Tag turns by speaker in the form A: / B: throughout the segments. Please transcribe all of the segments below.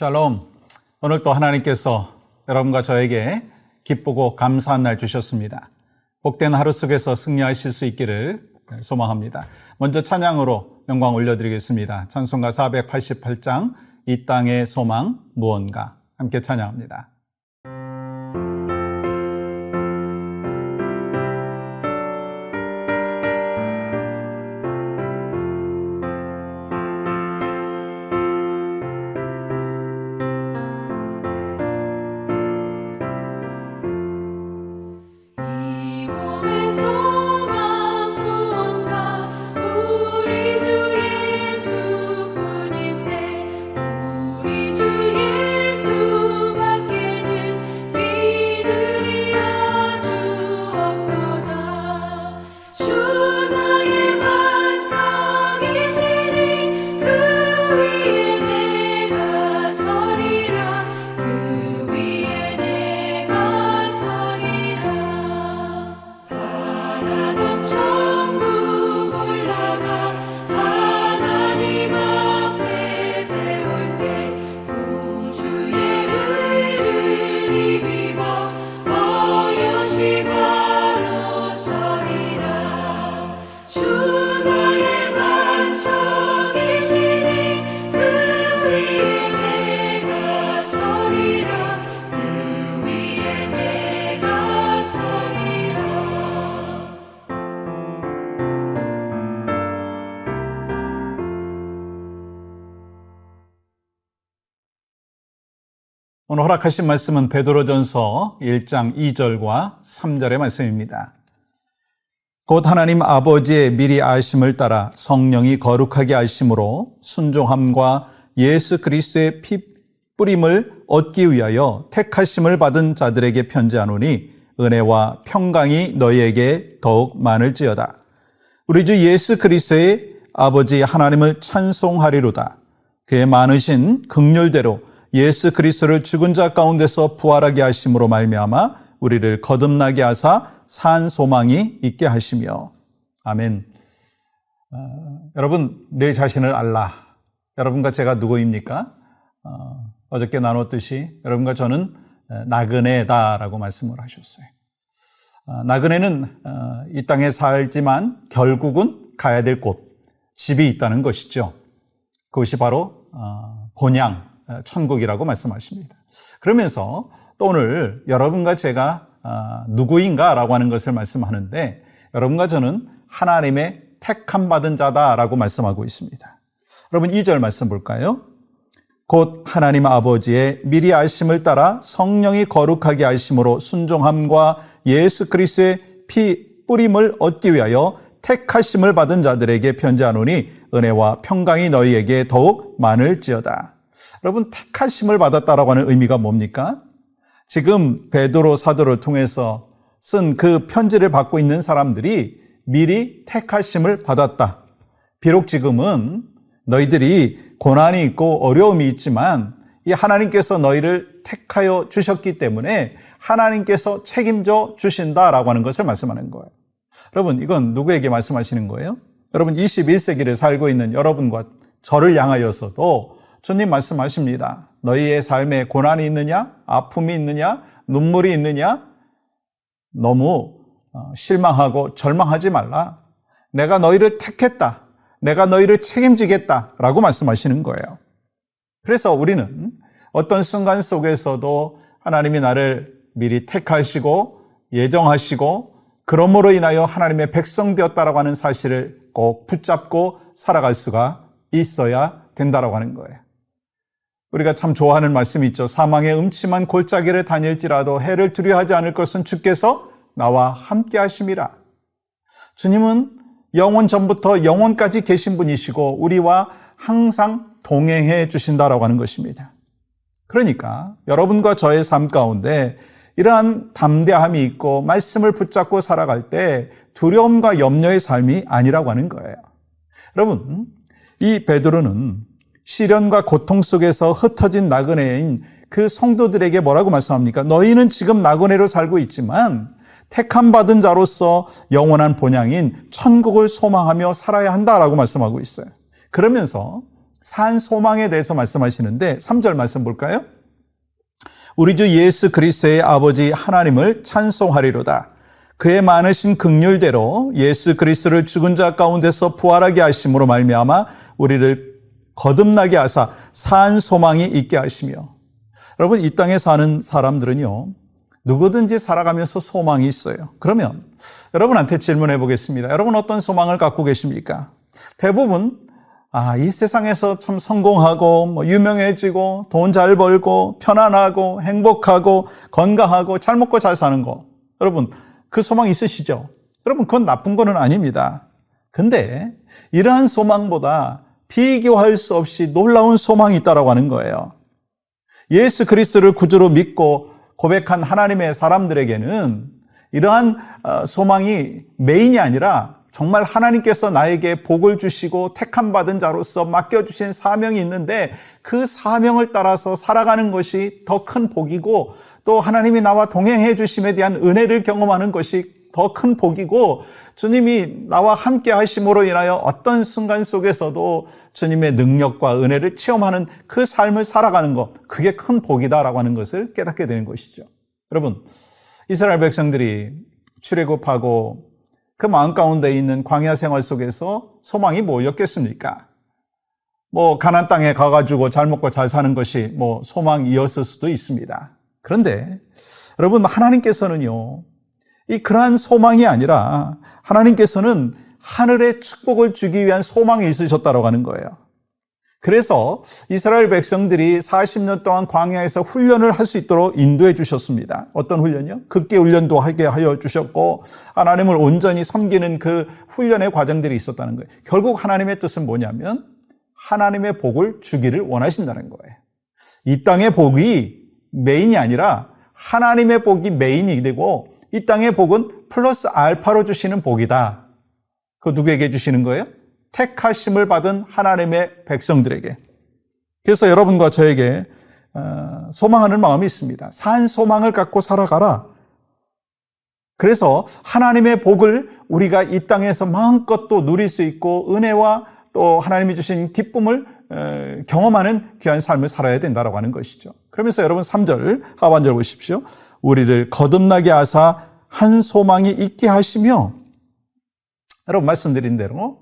A: 샬롬. 오늘 또 하나님께서 여러분과 저에게 기쁘고 감사한 날 주셨습니다. 복된 하루 속에서 승리하실 수 있기를 소망합니다. 먼저 찬양으로 영광 올려드리겠습니다. 찬송가 488장 이 땅의 소망 무언가 함께 찬양합니다. 오늘 허락하신 말씀은 베드로전서 1장 2절과 3절의 말씀입니다. 곧 하나님 아버지의 미리 아심을 따라 성령이 거룩하게 하심으로 순종함과 예수 그리스도의 피 뿌림을 얻기 위하여 택하심을 받은 자들에게 편지하노니 은혜와 평강이 너희에게 더욱 많을지어다. 우리 주 예수 그리스도의 아버지 하나님을 찬송하리로다. 그의 많으신 긍휼대로 예수 그리스도를 죽은 자 가운데서 부활하게 하심으로 말미암아 우리를 거듭나게 하사 산 소망이 있게 하시며. 아멘. 여러분, 내 자신을 알라. 여러분과 제가 누구입니까? 어저께 나눴듯이 여러분과 저는 나그네다라고 말씀을 하셨어요. 나그네는 이 땅에 살지만 결국은 가야 될 곳, 집이 있다는 것이죠. 그것이 바로 본향, 천국이라고 말씀하십니다. 그러면서 또 오늘 여러분과 제가 누구인가라고 하는 것을 말씀하는데 여러분과 저는 하나님의 택함 받은 자다라고 말씀하고 있습니다. 여러분 2절 말씀 볼까요? 곧 하나님 아버지의 미리 아심을 따라 성령이 거룩하게 하심으로 순종함과 예수 그리스도의 피 뿌림을 얻기 위하여 택하심을 받은 자들에게 편지하노니 은혜와 평강이 너희에게 더욱 많을지어다. 여러분, 택하심을 받았다라고 하는 의미가 뭡니까? 지금 베드로 사도를 통해서 쓴 그 편지를 받고 있는 사람들이 미리 택하심을 받았다. 비록 지금은 너희들이 고난이 있고 어려움이 있지만 이 하나님께서 너희를 택하여 주셨기 때문에 하나님께서 책임져 주신다라고 하는 것을 말씀하는 거예요. 여러분, 이건 누구에게 말씀하시는 거예요? 여러분, 21세기를 살고 있는 여러분과 저를 향하여서도 주님 말씀하십니다. 너희의 삶에 고난이 있느냐? 아픔이 있느냐? 눈물이 있느냐? 너무 실망하고 절망하지 말라. 내가 너희를 택했다. 내가 너희를 책임지겠다. 라고 말씀하시는 거예요. 그래서 우리는 어떤 순간 속에서도 하나님이 나를 미리 택하시고 예정하시고 그러므로 인하여 하나님의 백성 되었다라고 하는 사실을 꼭 붙잡고 살아갈 수가 있어야 된다라고 하는 거예요. 우리가 참 좋아하는 말씀이 있죠. 사망의 음침한 골짜기를 다닐지라도 해를 두려워하지 않을 것은 주께서 나와 함께 하심이라. 주님은 영원 전부터 영원까지 계신 분이시고 우리와 항상 동행해 주신다라고 하는 것입니다. 그러니까 여러분과 저의 삶 가운데 이러한 담대함이 있고 말씀을 붙잡고 살아갈 때 두려움과 염려의 삶이 아니라고 하는 거예요. 여러분, 이 베드로는 시련과 고통 속에서 흩어진 나그네인 그 성도들에게 뭐라고 말씀합니까? 너희는 지금 나그네로 살고 있지만 택함 받은 자로서 영원한 본향인 천국을 소망하며 살아야 한다라고 말씀하고 있어요. 그러면서 산 소망에 대해서 말씀하시는데 3절 말씀 볼까요? 우리 주 예수 그리스도의 아버지 하나님을 찬송하리로다. 그의 많으신 긍휼대로 예수 그리스도를 죽은 자 가운데서 부활하게 하심으로 말미암아 우리를 거듭나게 하사 산 소망이 있게 하시며. 여러분, 이 땅에 사는 사람들은요, 누구든지 살아가면서 소망이 있어요. 그러면 여러분한테 질문해 보겠습니다. 여러분 어떤 소망을 갖고 계십니까? 대부분 이 세상에서 참 성공하고 유명해지고 돈 잘 벌고 편안하고 행복하고 건강하고 잘 먹고 잘 사는 거, 여러분 그 소망 있으시죠? 여러분 그건 나쁜 거는 아닙니다. 근데 이러한 소망보다 비교할 수 없이 놀라운 소망이 있다라고 하는 거예요. 예수 그리스도를 구주로 믿고 고백한 하나님의 사람들에게는 이러한 소망이 메인이 아니라 정말 하나님께서 나에게 복을 주시고 택함받은 자로서 맡겨주신 사명이 있는데 그 사명을 따라서 살아가는 것이 더 큰 복이고, 또 하나님이 나와 동행해 주심에 대한 은혜를 경험하는 것이 더 큰 복이고, 주님이 나와 함께 하심으로 인하여 어떤 순간 속에서도 주님의 능력과 은혜를 체험하는 그 삶을 살아가는 것, 그게 큰 복이다라고 하는 것을 깨닫게 되는 것이죠. 여러분, 이스라엘 백성들이 출애굽하고 그 마음 가운데 있는 광야 생활 속에서 소망이 뭐였겠습니까? 가나안 땅에 가가지고 잘 먹고 잘 사는 것이 소망이었을 수도 있습니다. 그런데 여러분, 하나님께서는요, 그러한 소망이 아니라 하나님께서는 하늘의 축복을 주기 위한 소망이 있으셨다고 하는 거예요. 그래서 이스라엘 백성들이 40년 동안 광야에서 훈련을 할 수 있도록 인도해 주셨습니다. 어떤 훈련이요? 극기 훈련도 하게 하여 주셨고, 하나님을 온전히 섬기는 그 훈련의 과정들이 있었다는 거예요. 결국 하나님의 뜻은 뭐냐면 하나님의 복을 주기를 원하신다는 거예요. 이 땅의 복이 메인이 아니라 하나님의 복이 메인이 되고, 이 땅의 복은 플러스 알파로 주시는 복이다. 그거 누구에게 주시는 거예요? 택하심을 받은 하나님의 백성들에게. 그래서 여러분과 저에게 소망하는 마음이 있습니다. 산 소망을 갖고 살아가라. 그래서 하나님의 복을 우리가 이 땅에서 마음껏 또 누릴 수 있고, 은혜와 또 하나님이 주신 기쁨을 경험하는 귀한 삶을 살아야 된다고 하는 것이죠. 그러면서 여러분 3절 하반절 보십시오. 우리를 거듭나게 하사 한 소망이 있게 하시며. 여러분 말씀드린 대로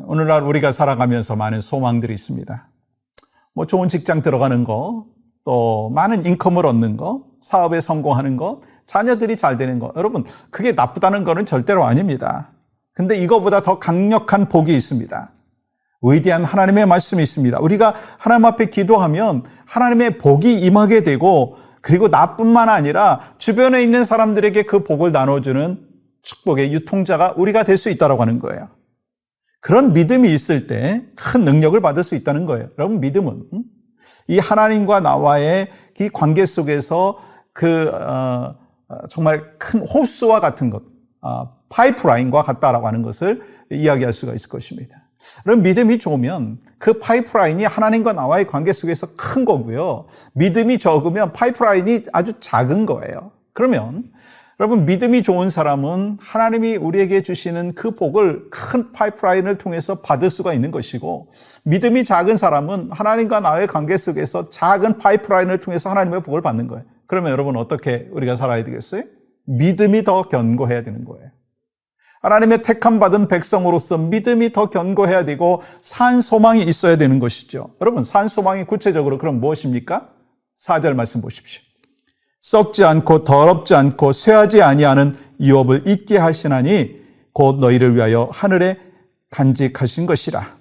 A: 오늘날 우리가 살아가면서 많은 소망들이 있습니다. 좋은 직장 들어가는 거, 또 많은 인컴을 얻는 거, 사업에 성공하는 거, 자녀들이 잘 되는 거. 여러분, 그게 나쁘다는 거는 절대로 아닙니다. 근데 이거보다 더 강력한 복이 있습니다. 위대한 하나님의 말씀이 있습니다. 우리가 하나님 앞에 기도하면 하나님의 복이 임하게 되고, 그리고 나뿐만 아니라 주변에 있는 사람들에게 그 복을 나눠주는 축복의 유통자가 우리가 될 수 있다고 하는 거예요. 그런 믿음이 있을 때 큰 능력을 받을 수 있다는 거예요. 여러분, 믿음은 이 하나님과 나와의 이 관계 속에서 정말 큰 호스와 같은 것, 파이프라인과 같다라고 하는 것을 이야기할 수가 있을 것입니다. 그럼 믿음이 좋으면 그 파이프라인이 하나님과 나와의 관계 속에서 큰 거고요. 믿음이 적으면 파이프라인이 아주 작은 거예요. 그러면 여러분, 믿음이 좋은 사람은 하나님이 우리에게 주시는 그 복을 큰 파이프라인을 통해서 받을 수가 있는 것이고, 믿음이 작은 사람은 하나님과 나의 관계 속에서 작은 파이프라인을 통해서 하나님의 복을 받는 거예요. 그러면 여러분 어떻게 우리가 살아야 되겠어요? 믿음이 더 견고해야 되는 거예요. 하나님의 택함 받은 백성으로서 믿음이 더 견고해야 되고 산 소망이 있어야 되는 것이죠. 여러분, 산 소망이 구체적으로 그럼 무엇입니까? 4절 말씀 보십시오. 썩지 않고 더럽지 않고 쇠하지 아니하는 유업을 잊게 하시나니 곧 너희를 위하여 하늘에 간직하신 것이라.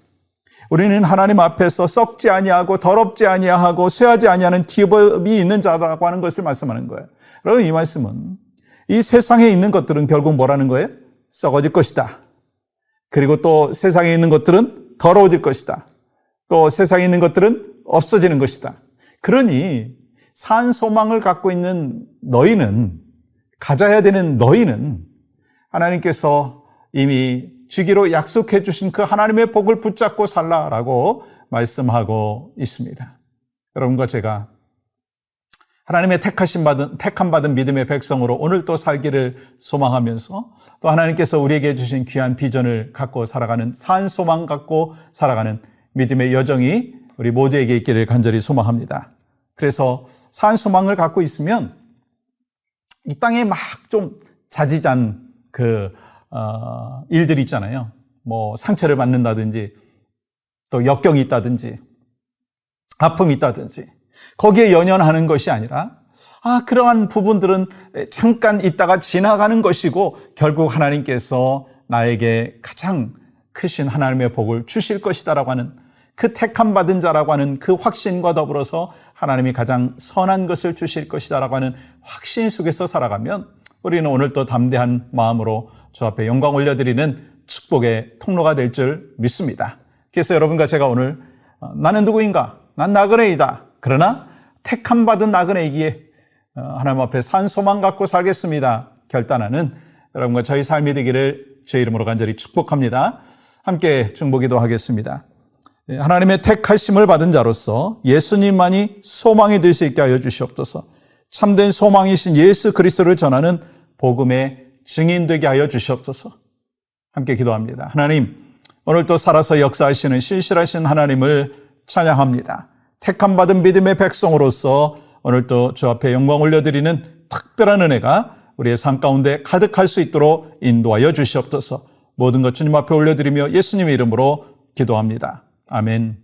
A: 우리는 하나님 앞에서 썩지 아니하고 더럽지 아니하고 쇠하지 아니하는 기업이 있는 자라고 하는 것을 말씀하는 거예요. 여러분, 이 말씀은 이 세상에 있는 것들은 결국 뭐라는 거예요? 썩어질 것이다. 그리고 또 세상에 있는 것들은 더러워질 것이다. 또 세상에 있는 것들은 없어지는 것이다. 그러니 산 소망을 갖고 있는 너희는, 가져야 되는 너희는 하나님께서 이미 주기로 약속해 주신 그 하나님의 복을 붙잡고 살라라고 말씀하고 있습니다. 여러분과 제가 하나님의 택함 받은 믿음의 백성으로 오늘 또 살기를 소망하면서, 또 하나님께서 우리에게 주신 귀한 비전을 갖고 살아가는 산 소망 갖고 살아가는 믿음의 여정이 우리 모두에게 있기를 간절히 소망합니다. 그래서 산 소망을 갖고 있으면 이 땅에 막 좀 자지잔 일들이 있잖아요. 뭐 상처를 받는다든지 또 역경이 있다든지 아픔이 있다든지 거기에 연연하는 것이 아니라 그러한 부분들은 잠깐 있다가 지나가는 것이고 결국 하나님께서 나에게 가장 크신 하나님의 복을 주실 것이다라고 하는 그 택함 받은 자라고 하는 그 확신과 더불어서 하나님이 가장 선한 것을 주실 것이다라고 하는 확신 속에서 살아가면 우리는 오늘 또 담대한 마음으로 주 앞에 영광 올려드리는 축복의 통로가 될 줄 믿습니다. 그래서 여러분과 제가 오늘 나는 누구인가? 난 나그네이다. 그러나 택함 받은 나그네이기에 하나님 앞에 산 소망 갖고 살겠습니다. 결단하는 여러분과 저희 삶이 되기를 제 이름으로 간절히 축복합니다. 함께 중보기도 하겠습니다. 하나님의 택하심을 받은 자로서 예수님만이 소망이 될 수 있게 하여 주시옵소서. 참된 소망이신 예수 그리스도를 전하는 복음의 증인되게 하여 주시옵소서. 함께 기도합니다. 하나님, 오늘 또 살아서 역사하시는 신실하신 하나님을 찬양합니다. 택함 받은 믿음의 백성으로서 오늘 또 주 앞에 영광 올려드리는 특별한 은혜가 우리의 삶 가운데 가득할 수 있도록 인도하여 주시옵소서. 모든 것 주님 앞에 올려드리며 예수님의 이름으로 기도합니다. 아멘.